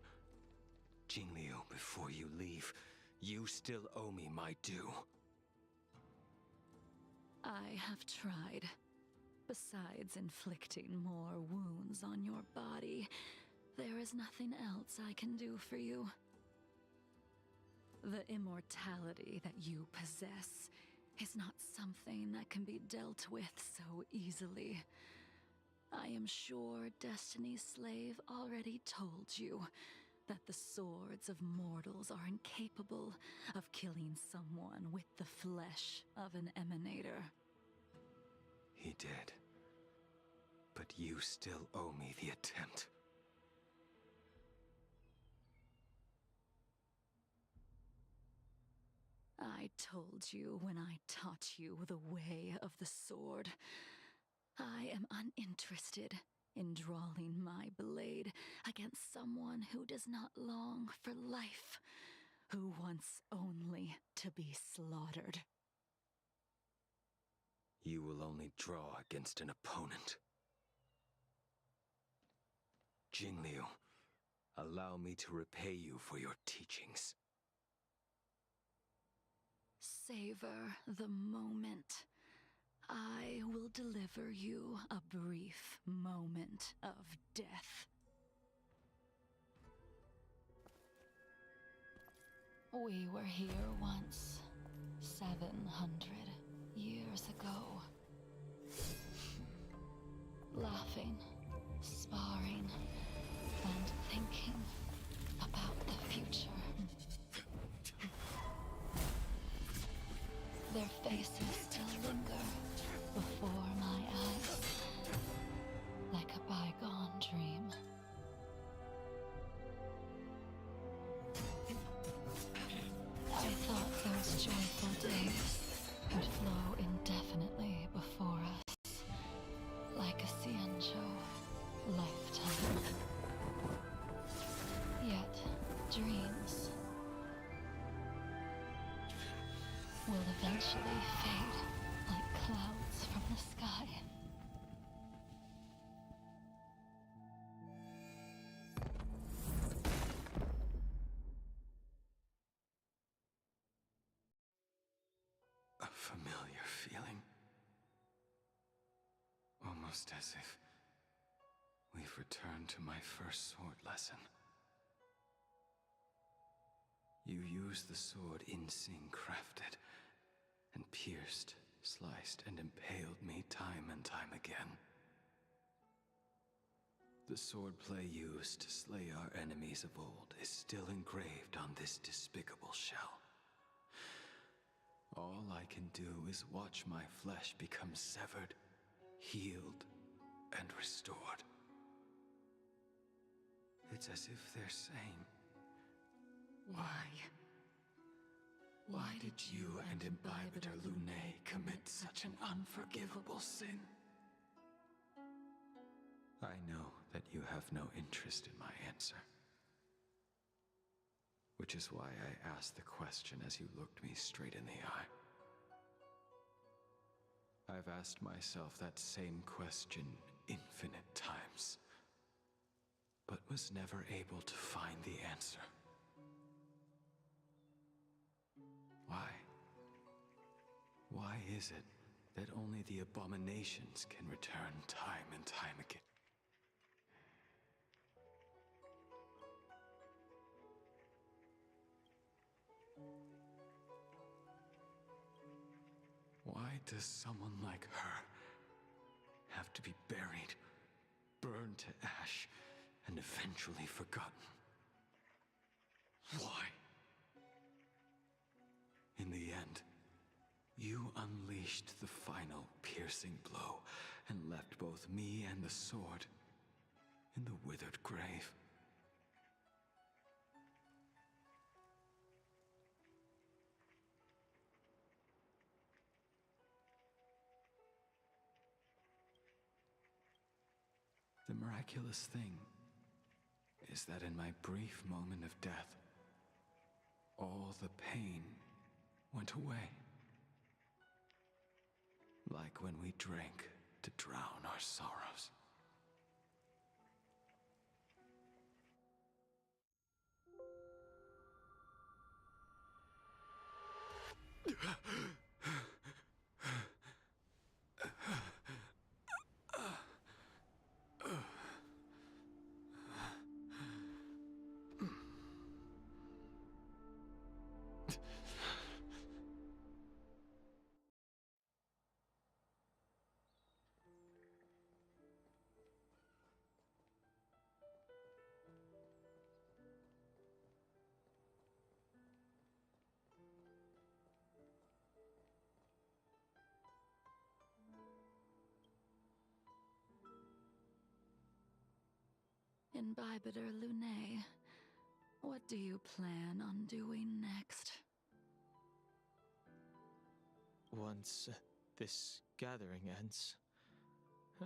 Jingliu, before you leave, you still owe me my due. I have tried. Besides inflicting more wounds on your body, there is nothing else I can do for you. The immortality that you possess is not something that can be dealt with so easily. I am sure Destiny's Slave already told you that the swords of mortals are incapable of killing someone with the flesh of an emanator. He did. But you still owe me the attempt. I told you when I taught you the way of the sword. I am uninterested in drawing my blade against someone who does not long for life, who wants only to be slaughtered. You will only draw against an opponent. Jingliu, allow me to repay you for your teachings. Savor the moment. I will deliver you a brief moment of death. We were here once, 700 years ago. Laughing, sparring, and thinking about the future. Their faces still linger before my eyes, like a bygone dream. I thought those joyful days would flow indefinitely before us, like a Xianzhou lifetime. Yet, dreams will eventually fade like clouds from the sky. A familiar feeling. Almost as if we've returned to my first sword lesson. You used the sword Insing crafted, and pierced, sliced, and impaled me time and time again. The swordplay used to slay our enemies of old is still engraved on this despicable shell. All I can do is watch my flesh become severed, healed, and restored. It's as if they're saying, Why did you and Imbibitor Lunae commit such an unforgivable sin? I know that you have no interest in my answer. Which is why I asked the question as you looked me straight in the eye. I've asked myself that same question infinite times, but was never able to find the answer. Why? Why is it that only the abominations can return time and time again? Why does someone like her have to be buried, burned to ash, and eventually forgotten? Why? In the end, you unleashed the final piercing blow and left both me and the sword in the withered grave. The miraculous thing is that in my brief moment of death, all the pain went away. Like when we drank to drown our sorrows. Imbibitor Lunae, what do you plan on doing next? Once this gathering ends,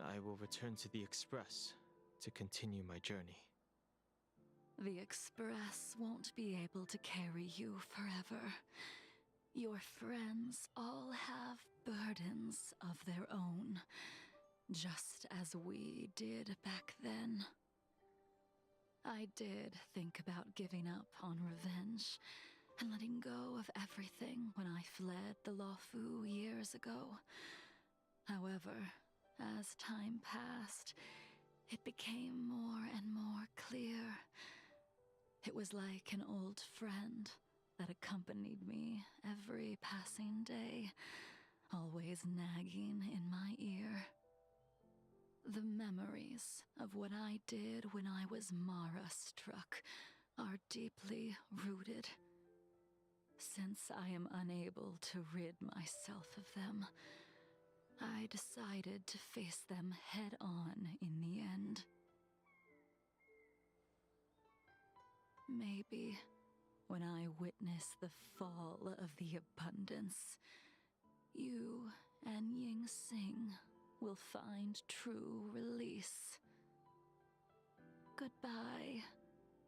I will return to the Express to continue my journey. The Express won't be able to carry you forever. Your friends all have burdens of their own, just as we did back then. I did think about giving up on revenge and letting go of everything when I fled the Luofu years ago. However, as time passed, it became more and more clear. It was like an old friend that accompanied me every passing day, always nagging in my ear. The memories of what I did when I was Mara-struck are deeply rooted. Since I am unable to rid myself of them, I decided to face them head-on in the end. Maybe when I witness the fall of the abundance, you and Ying Sing will find true release. Goodbye,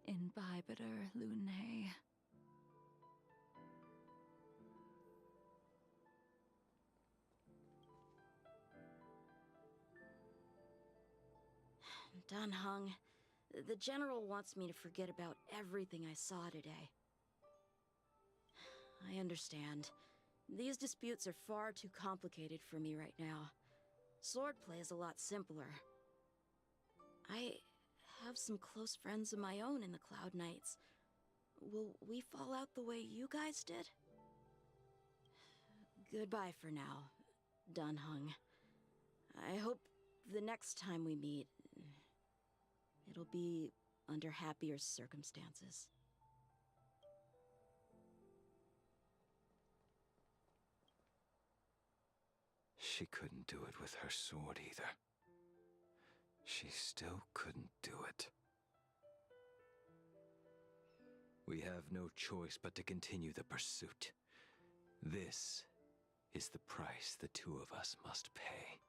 Imbibitor Lunae. Dan Heng, the General wants me to forget about everything I saw today. I understand. These disputes are far too complicated for me right now. Swordplay is a lot simpler. I have some close friends of my own in the Cloud Knights. Will we fall out the way you guys did? Goodbye for now, Dan Heng. I hope the next time we meet, it'll be under happier circumstances. She couldn't do it with her sword either. She still couldn't do it. We have no choice but to continue the pursuit. This is the price the two of us must pay.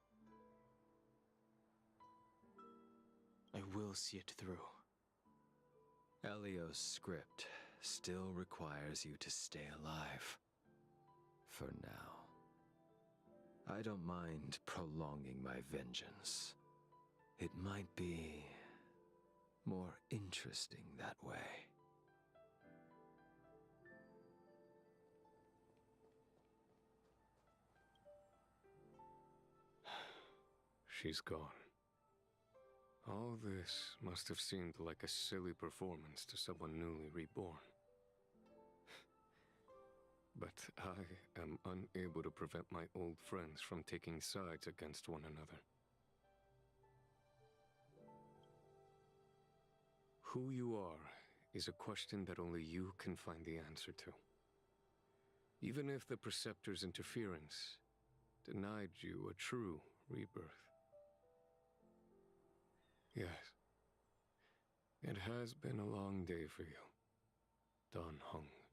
I will see it through. Elio's script still requires you to stay alive. For now. I don't mind prolonging my vengeance. It might be more interesting that way. She's gone. All this must have seemed like a silly performance to someone newly reborn. But I am unable to prevent my old friends from taking sides against one another. Who you are is a question that only you can find the answer to. Even if the Preceptor's interference denied you a true rebirth. Yes. It has been a long day for you, Dan Heng.